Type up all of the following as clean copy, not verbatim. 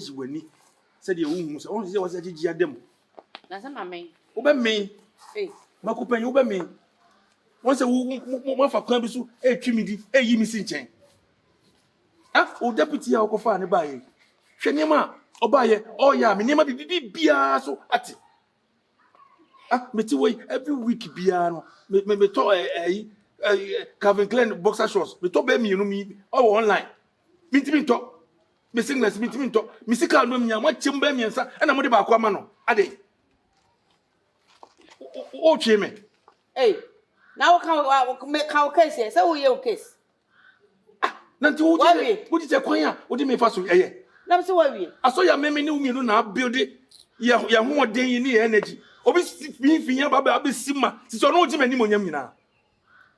yi wani said you won't say, oh, there was a GGM. That's a mammy. Obey me. Makupen, obey me. Once a woman for Cambisu, a timidity, a yimmy chain. Ah, oh, deputy, I'll go find a buy. Shenima, or buy it, oh, yeah, me never did be so at it. Ah, me to wait every week, piano, me talk Calvin Klein boxer shorts, me talk baby, you know me, oh, online. Me to me talk. Me sing less, me to me talk. Me sick out no me, what chimbe me and I'm going to buy Quamano. Ade. Oh, Jimmy. Hey, now can make our case here. So we your case. Nanti what is a choir? What do you mean for so? Eh, let me see what we. I saw your memory new now build it. Ya more day you need energy. Obi being finya baba be sima. Since you know Jimmy ni mo nyam nyina.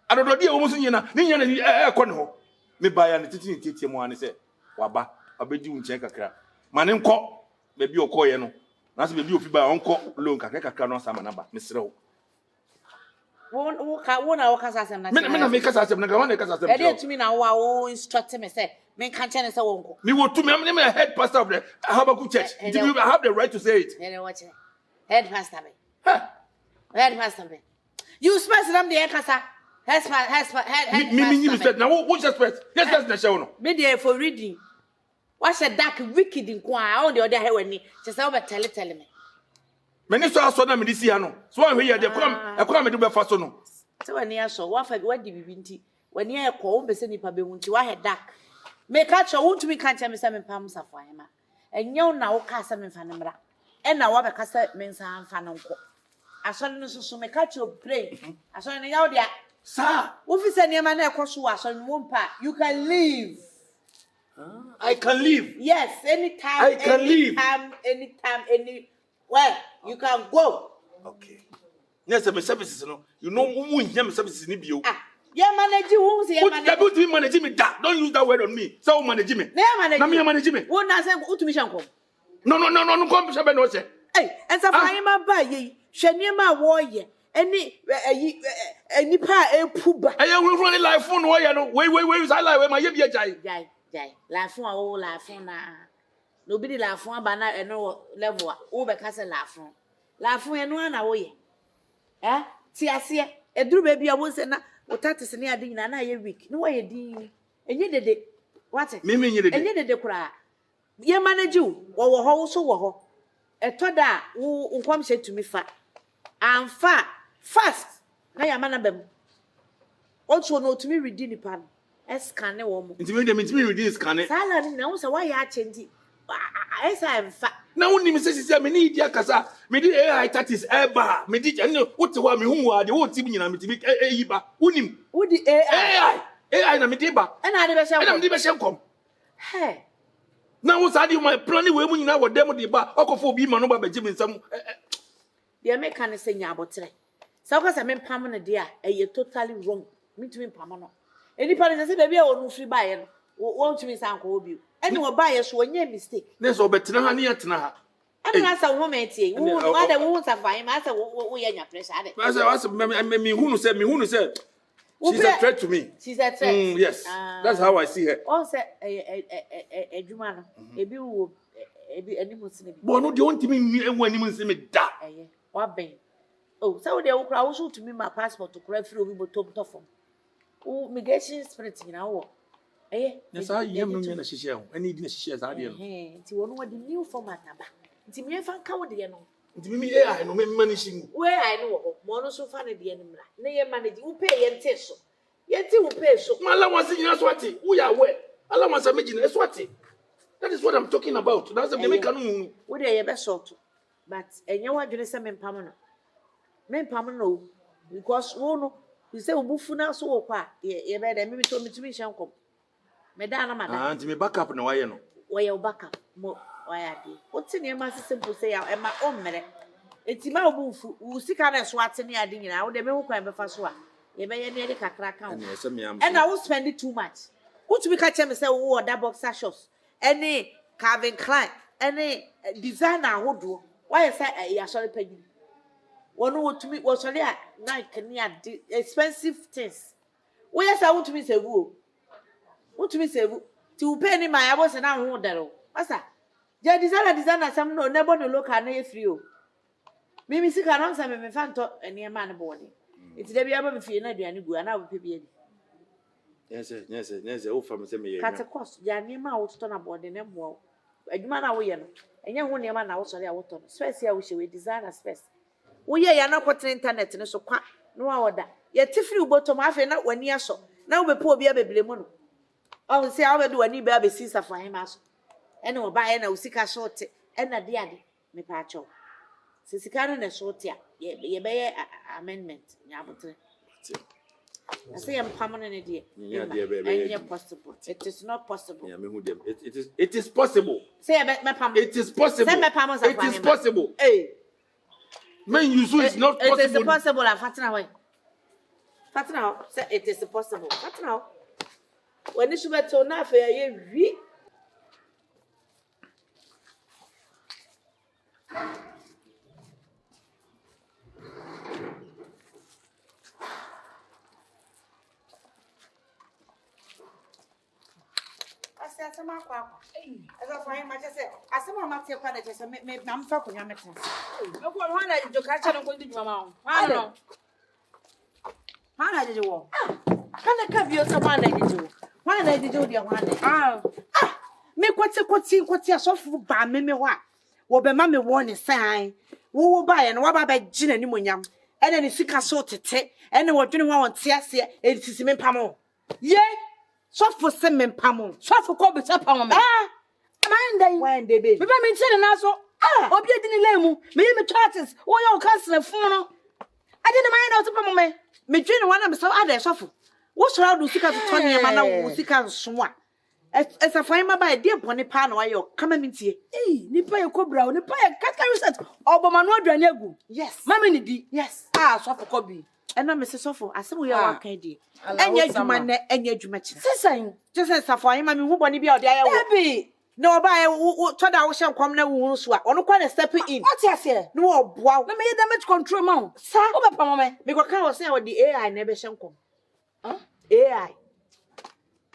I don't know the almost nyina. Ni nyana ni kon ho. Me buy an titi mo an say waba abedi unche kakra. Mane nko baby okoye no. Na so baby ofi ba onko loan kakra no sama na ba. Mesre ho. Won na waka asem na. Me na make asem na ga kasa asem. E dey to me na wo instruct me say me kan che ne say wonko. Me wo to me am a head pastor of the Habakkuk church. Do you have the right to say it? Hey, watch it. Head pastor me. Head pastor me. You space them the kasa. Head me said now what just press? Yes na show no. Me dey for reading. What's a dark wicked in kwa on the other head when ni. Just over tell me. Many so na me this year no. So when here dey come me do be fa so no. So when you so what did we binti? When you call be say nipa be hunti wa head dark. Me catch won't me catch me say me pam safo hema. Enyo na wo ka say me fa ne mra. E na wo be ka say me nsa fa no nko. Asori no so me catch you pray. Asori no yaw dia. Sir, wo fi say niam na ekoso asori no mpa. You can leave. I can leave. Yes, anytime. I can leave. Anytime, anywhere. You can go. Okay. Yes, my services, no. You know who my services ni bio. Yeah, manage who say manage. What do manage me? Don't use that word on me. So manage me. Na me manage me. Wo na say utumi shanko. No, come be no say. Hey, and so fine ma ba ye. Hwani ma wo ye. Any pa epuba. Aye, we run live phone wo ye no. Wait, is I lie we ma ye bia jai. Jai. La phone o la phone na. No be la phone ba na eno level wo be ka say la phone. La phone eno na wo ye. Ti ase eduru ba bia wo se na otatis ne ade nyina na ye week no ye din enye dede what me nye dede enye dede kura ye manage wo ho so wo ho etoda wo nkwam hye tumi fa amfa fast na ya mana bam ocho no tumi ready ni pan scan wo mo ntimi ready scan sala ni na wo se wa ya change esa amfa na woni me sisi me ni dia kasa me di AI tatis eba me di ene wote wa me hu wa de woti nyina me tibi eyi ba wonim wodi AI na me di ba na de be hye na me di be hye kom he na wo sa di my plan we mu nyina wo dem di ba okofo bi ma no ba beji me nsam de me kan se nya abotre sa wo ka me pam no de a eye totally wrong me tumi pam no enipa ne se be bia wo no free ba ye no wo tumi san ko obi ene wo ba ye so onye mistake ne so betena ha ne yetena ha ene na sa wo metie wo ada wo safai ma sa wo ye nya pressure ade asa me hunu se she's a threat to me. She's a threat. Yes. That's how I see her. Oh, say edwuma no ebi wo ebi animu sine bi bo no de ontimi enwa animu sine da wa ben oh so de wo kra wo so to me my passport to kra free obi botom to fom o migration spirit na wo yes I yem no me na hihye ho ani di na hihye za de no nti wo no wa the new format na ba nti me fa nka wo de no nti me AI no me manage we ai no wo mo no so fa na de no mra na ye manage wo pay ye nte so ye ti wo pay so mala wasi nyina so ate wo ya we ala wasa meji na so ate. That is what I'm talking about. That's the make no wo de ye be short but enye wa dwene se me mpam no because wo no you say obufu na so wo kwa ye be de me to mitumi hyenkom me da na mada nti me backup na waye no wo ye backup mo waya de wo ti ne ma simple say ya e ma o mmere enti ma obufu wo sika na so ate ne ade nyina wo de me ho kwan be fa so a ye be ye ne de kakra kan and I will spend it too much wo to be catch me say wo order boxer shorts any Calvin Klein any designer ahodo why say ya sorry pagi one wo to me wo sorry a Nike ni expensive things wo yes I want to be save wo to me save ti wo pay ni my abo se na ho dero asa Je designer some no never no look at near through. Mimi see can answer me fan to near man body. It's the be able to feel na duane gu ana wo pebie. Yes, o fam say me. Cut across, ya nima wo to na body ne mo. Adwuma na wo ye no. Enye ho nima na wo sori a wo to no. Space ya wo hwe designer space. Wo ye ya na kwot internet ne so kwa no wa woda. Ye tifiri ubotom afi na wani aso. Na wo bepo obi abeble mu no. O say a wo be wani ba be sisa for him aso. Ene wo ba ye na usika short e na de ade me pa acho. Sisika no na short ya ye be ye amendment nya abotre. I say I'm permanent idea. It's possible. It is not possible. Yeah, me who them. It is possible. Say me pam. It is possible. Say me pam. It is possible. Hey. Men you so it's not possible. It is possible. Fatina way. Fatina say it is possible. Fatina. When you should be told na fe ye wi. Asema kwa eza fine ma chese asema ma tie kwa na chese me am fa konya meten me ko ho na joka cha no ko ndi dwuma ma ho no ha na jeje wo kana ka bi o so ma na jeje wo ha na jeje wo dia ho na me kwoti asofu ba me ho a wo be ma me wo ne san wo ba ye no wa ba ba gina ni monyam ene ne sika so tete ene wo dwene ho won tie ase e sisi me pam ye so for semen pamon so for ko be pamon me amanda when dey be me ba me tire na so obi edi ni lemu me me charts wo ye o cancel fun no ade na man na so pamon me dwene wana me so ade so for wo so adu sika to tonya ma na wo sika so a esa fine ma ba de bone pa na wa ye kama mintie nipa ye kobra nipa ye kaka reset oboma no aduane agu yes mama ni di yes so for ko bi ena me se so for asem ye wa kan di enya djuma na enya djuma kire sesan just safo ayi ma me hu boni bia ode aya wo bi na oba ye to da wo hye nkom na wo so a ono kwa na step in what you say no oboa na me ye damage control ma wo sa wo be pam me go kan wo say wo di AI na be hye nkom AI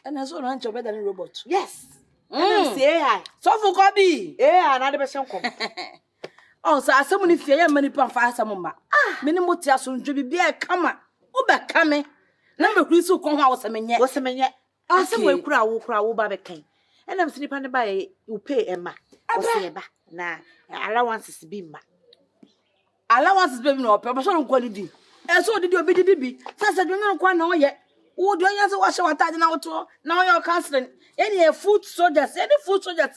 ena so no ancho better than robot yes say AI so for ko bi AI na de be hye nkom on sa asem ni fie ye mani pan fa asem ma me ni moti aso ndwe bibia kama wo be kame na me kuri so ko ho awosemenye asem we kura wo ba be kan enam sinipa ne ba ye you pay ema o se ba na allowances bi ma allowances be no pe so nko ni di so didi obi didi bi sasa dwo nko na o ye wo dwo nya se wo hye watade na wo to na o ye counseling any food soldiers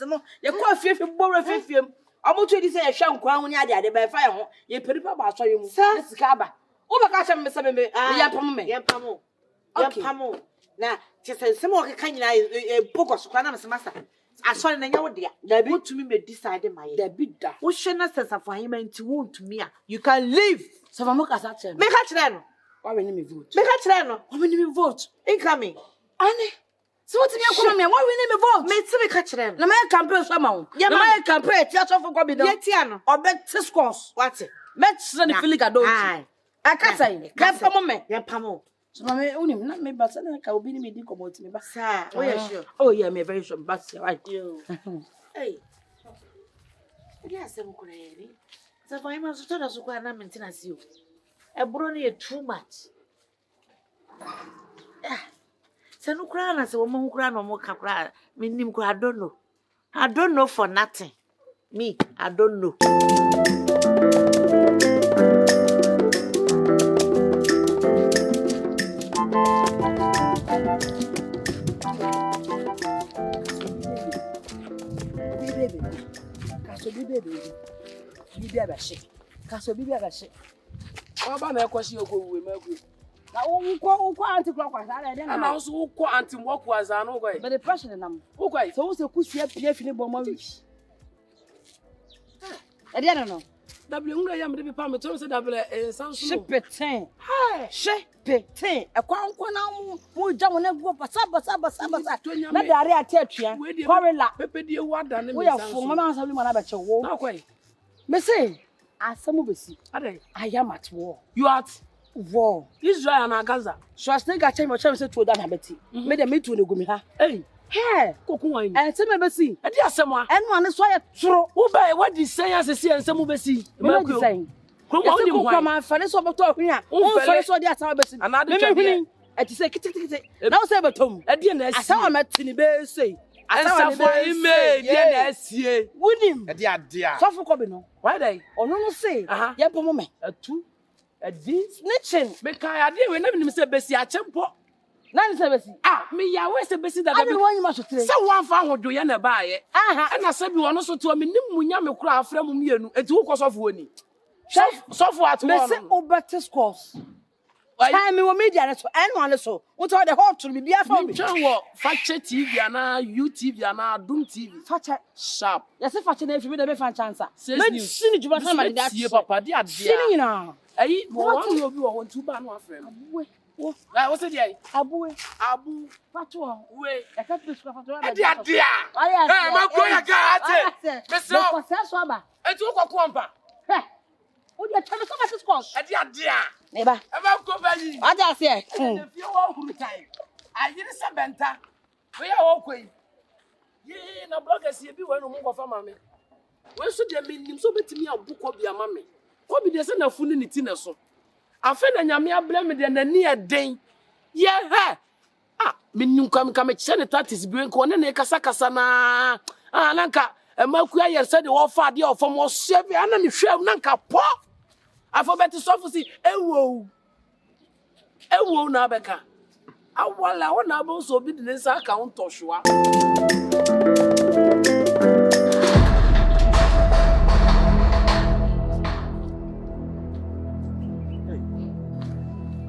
no ye ko afiefi boro afifiem omoto edi se ye hwe nko anwo ni ade ba fa ye ho ye peripa ba so ye mu sika aba wo ba ka hye me se me ye pam me pamo na tese semo o keka nyina bogos kwa na msemasa asori na nya wo dia da bi tumi me decide my da bi da wo hwe na sense for him nti wo ntumi a you can live so fa mo ka sa chen me ka kire no wa we ni me vote me ka kire no wa we ni me vote incoming ani so what me akoma me wa we ni me vote me ti me ka kire no na my campaign so ma wo na my campaign ti aso for go bi do ye ti ano obet scores what me tse ni feel ga do akasa yi ya pamo me ya pamo so mama unim na me basa na ka obi ni me di komot me basa oh yeah sure oh yeah me very sure basa right hey ya se mo kuna yeri so for him so tada so kwa na maintenance you e bro na too much se no kura na se wo mo kura no mo ka kura me nim kura I don't know for nothing me I don't know Kaso bibi abashi. Oba me kwashi okowu me ku. Na wo anti kwa sa na de na. Na so wo anti mo kwa za no go. But the pressure na mo. Wo kwa. So wo se kusia pie fini bo ma wi. E de no. W ngura ya me de pa me to se double sanso. Shipeten. Hey, shipeten. E kwa na mo ja mo na go basa. Na de are ati atua. Korela. Pepe die wada ne me sanso. Wo ya fo mama asabli mo na ba che wo. Na kwa. Me say Asamu besi. Ade. I am at war. You at war. Israel and Gaza. So I still got change my chance to that habiti. Me dem me to ne gumi ha. Hey. Hey, Cocoon. And tell me, Bessie. A dear someone. And one is why I throw. Who by what is saying as a see and some of us see? What you saying? Come on, Fanny's over talking here. Oh, Fanny's what that's our best. Another thing. And to say, now say, but Tom, at the end, I saw him at Tinny Bay say. I saw him, yes, ye. William, a dear. Suffer Cobino. Why they? Or no, say, yep, a moment. A two, a D, snitching. Make I idea when Mr. Bessie at Tempo. Nine service. Me, I was a Bessie that I don't want you much to say. Someone found what do you buy it? And I said, you are also to a minimum yam cry from you, and 2 course of winning. So for at Messi Oberta scores. Time me media so anyone so. What are the hot to be for me? Facture TV and UTV and Doom TV. Facture sharp. Yes, if facture if you be fan chance. Let's see you that papa dear. See now. I one will be on 2 ban one friend. What's it? Abu. Patoa. Wait. I can't be sure for dear. I'm going to get it. Mr. Swaba. And 2 o'clock. Would you tell me so much scores? Dear. Neighbor. I'm going I just say. If you want to time, I did a benta. We are okay. Ye, no bloggers here be one of family. When should they mean him so bit me a book of your mammy? What be the son of fooling it in a so? I feel that Yamia blamed and a near day. Yeah, Minum come that is being cornered a casacasana. Lanka, a Malquia said the all far deal from more severe and if you have Nanka pop. I forgot to suffer. Ewo Nabeka. I want to also be the next account of Shua.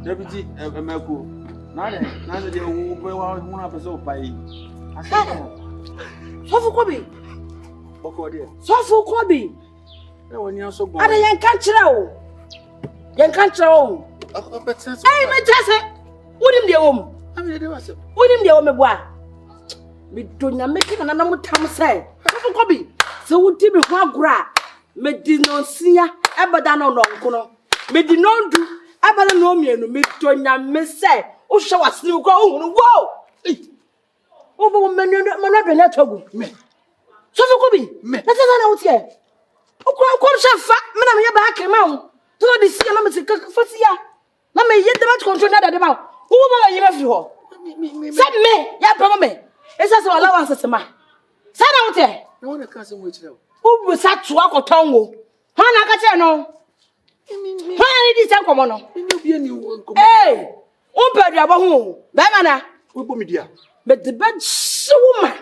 Deputy Emeko. Now they will pay 100% by. Sofu Kobi. Bokodia. Sofu Kobi. When you're so good. I didn't catch you. You can't throw. Hey, my Jesse. Wouldn't the home? I mean, there was a wouldn't the home boy. Me don't make another time say. Sofu Kobi. So would you be one gra? Me did not see ya. Abadan on Uncle. Me did not do. Abadan no me no me don't miss say. Oh, show us new go. Whoa. Oh, man, you're not trouble. Me. Sofu Kobi. Me. That's out here. Oh, come chef. Me na me back mount. To this year, I'm saying, Fasia. Now, me yet the much control that about. Who are you have you? Send me, ya problem. It's also allowance as a man. Send out there. No one can say which level. Who was that to walk or tongue? Hana Catano. Why did you come on? Hey, open your home. Bamana, who put me there? But the bed woman.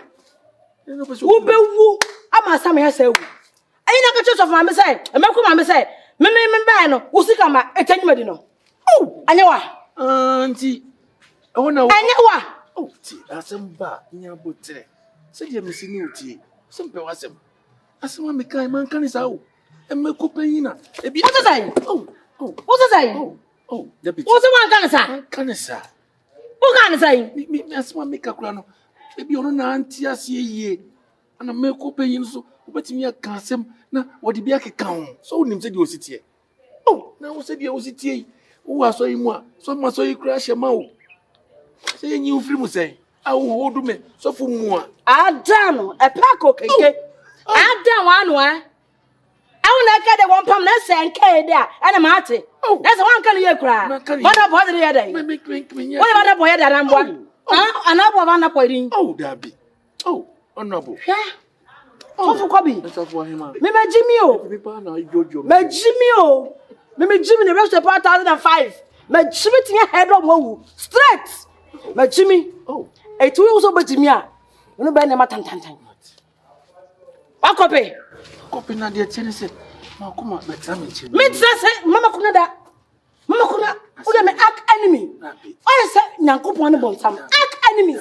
Who be woo? I must have me say. I ain't a of my side. A Malcolm say. Me no usika ma etanyi no oh anyawa auntie I wanna anyawa oh ti asemba nya botre se je me sini utie sempe wasem asema me kai man kan isa o e me kopanyina e bi what say what say oh deputy what say kan sa what kan say me asema me kakura no e bi ono na anti ase yie ana me kopanyin so obetimi aka asem na wodi bia keka ho so unim se di ositie oh na wo se di ositie wo aso yi mu a so ma so yi kura hye ma wo se yin ufiri mu se a wo hodu me so fu mu a adam e pako keke adam wanu awu na ka de won pam na se nka de a na ma ate na se wan kan ye kura bada bo de ye dai me wo bada bo ye da na mbo anabo ba na poirin oh dabi oh honorable Sofu Kobi. Me Jimmy o. Me Jimmy o. Me Jimmy the rest of 2005. Me Jimmy tinha head of wo straight. Me Jimmy. Oh. E tu also be Jimmy a. No be na matantantan. Wa kopi. Kopi na de chene se. Ma kuma betra me chene. Me say mama kuna da. Mama kuna o de me arch enemy. O say nyankopon ne bonsam. Arch enemy.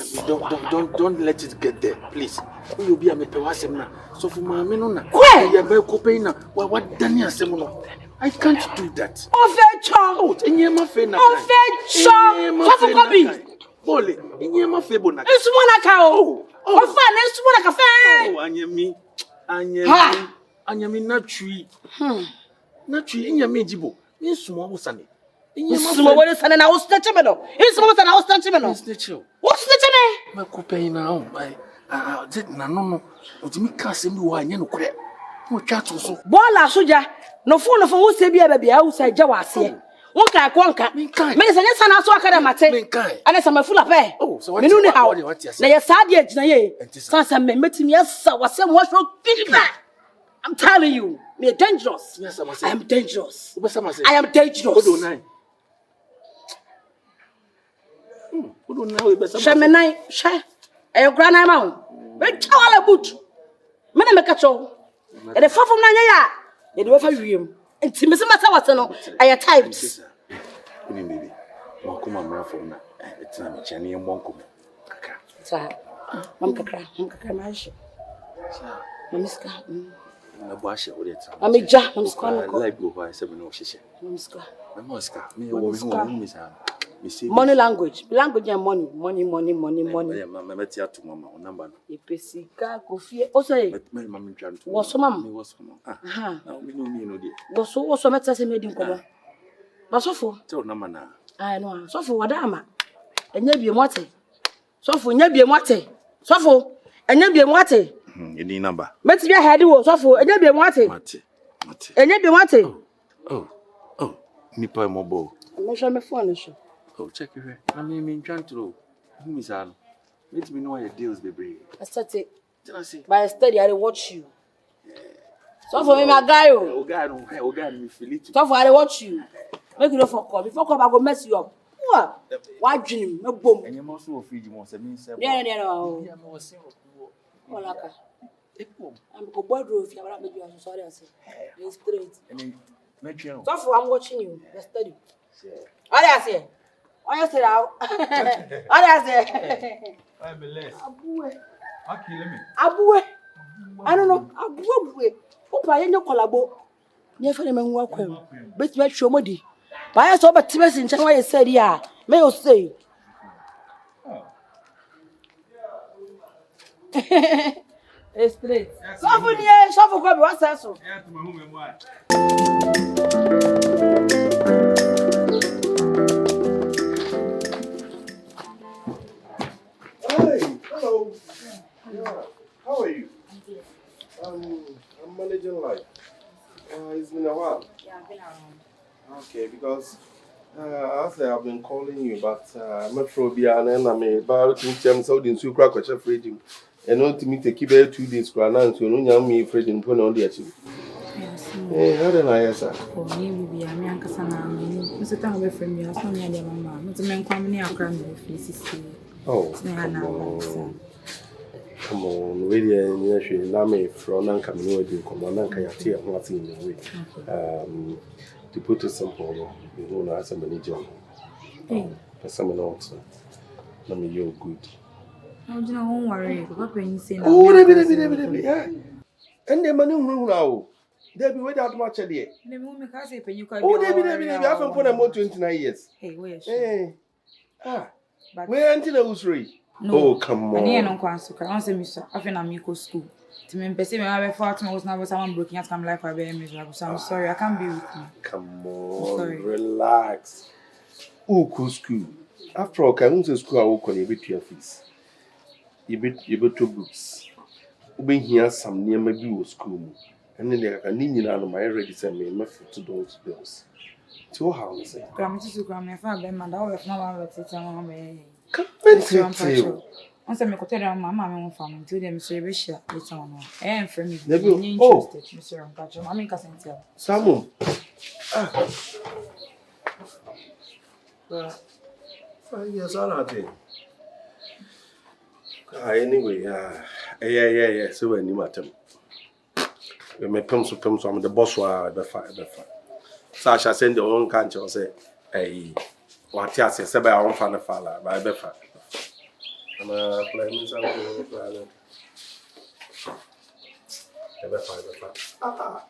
Don't let it get there, please. You be a me pewasem na. So for my menuna, you be copina. What Daniel Semono? I can't do that. Ofe child. In your fena. Ofe child. Sofu Kobi. Bole. In your febona. It's one account. Oh, fine. It's one Oh, cafe. Anyami natui. Natui in your mejibo. In small sunny. In your small sunny. I was touching me. In small sunny. I was touching me. What's the Dene. Me kupɛn na o. Did na no. Otimi ka asɛm bi wɔ anya no korɛ. Mo twa to so. Bola soja. No phone wo se bia bia wo se gya wase. Won kai konka. Me se nyesa na so aka da mate. Ana se mafula pe. Menu ni hawo. Na ye sa de agina ye. Sansa me metimi esa wase mo hwo kiriba. I'm telling you, me dangerous. Yes, I am dangerous. I am dangerous. Odo nine. Odo nine we besa. She me nine, she. E kura nine ma ho. We chawala boot. Me na me ka cho. E de fa fom na nya ya. E de we fa wiem. Enti me se mata wase no, I typed. Uni baby. Mo kuma mra fom na. Etina me chane mo nkom. Kaka. Sa. Mam kakra ma she. Mamiska. Na boashe wo de ta. Amija, mamiska no ko. Like go by 7 no hyehyɛ. Mamiska. Mamiska. Me wo me sa. Me say Money language. Language and money. Money. Yeah, mama metia to mama o number no. Epesika kofie. O say. Me mama ntwa nto. Wo so mam. Me wo so mam. Ah. Na me no mi no de. Wo so meta se me di nkomo. Ba sofo. Tell number na. Ah no. Sofo wada ama. Enya bie mote. Sofo enya bie mote. Sofo enya bie mote. You need number. Meti bia head wo sofo enya bie mote. Mate. Enya bie mote. Oh. Nipa mo bo. Me show me phone show. Oh, check it here. I mean, trying to who is on? Let me know your deals, baby. I started. Did I see? By study, I watch you. So for me, my guy, oh God, me feel it. So for I watch you. Make you no for call. Before call, I go mess you up. What? Why dream? No boom. And you must have feed you once. I mean, yeah. No. Like I'm go boardroom. If you have made you, I'm sorry. I say. It's straight. And then, make you know. So for I'm watching you. The study. What I say? What you say now? What I say? I'm blessed. Abuwe. I'll kill me. Abuwe. I don't know. Abuwe. Opa ye no kolabo. Nye fa me nwa kwam. Bet me hwe modi. Ba ya so betimesi nche wa ye said ya. Me yo say. It's straight. So for nie, so for go be what say so. Yeah, to my home and why? Hello. Yeah. How are you? I'm managing life. It's been a while. Yeah, I've been around. Okay, because I've been calling you, but I'm not sure and I'm about to tell so the super crack or freedom. And not to meet the keep 2 days, and so no me afraid in put on the achieve. Hey, how did I answer? Oh, maybe I'm young Cassandra. Mr. Town away from you. I saw me and your mamma. Not a man coming near a crime with faces. Oh, come on, really, and actually, Lame from Nankam, no, do come on, Nankayati, and what's in the way. To put it simple, you know, as a manager. For someone else, let me, you're good. Oh, you know, don't worry. Papa, you say, oh, yeah. And the money now. They'll be without much a day. The moment I say, you can. Oh, they haven't put a more 29 years. Hey, where? Hey, where until I was free. No. Oh, come on. I don't answer. I want to miss. I think I'm going to school. To me, person, I have fought. I was never someone broken. I come life. I be miserable. So I'm sorry. I can't be with you. Come on, relax. Oh, school. After all, can you say school? I will call you with your fees. You bet 2 books. You been here some near maybe school. And then there can need on my ready send me my foot to those bills. 2 houses. Grandma, to grandma, if I be mad, I will have no one to tell me. Come on, once I make a tell my mamma family to them, say, we share later on. And for me, oh, Mr. Umpacho, I mean, cousin tell. Samu. Yes, I think. Anyway, yeah. So when you matter. We may pump so I'm the boss were the fire. So I shall send your own country or say, hey, what I say about our fan of father by Befa. I'm playing something. Befa.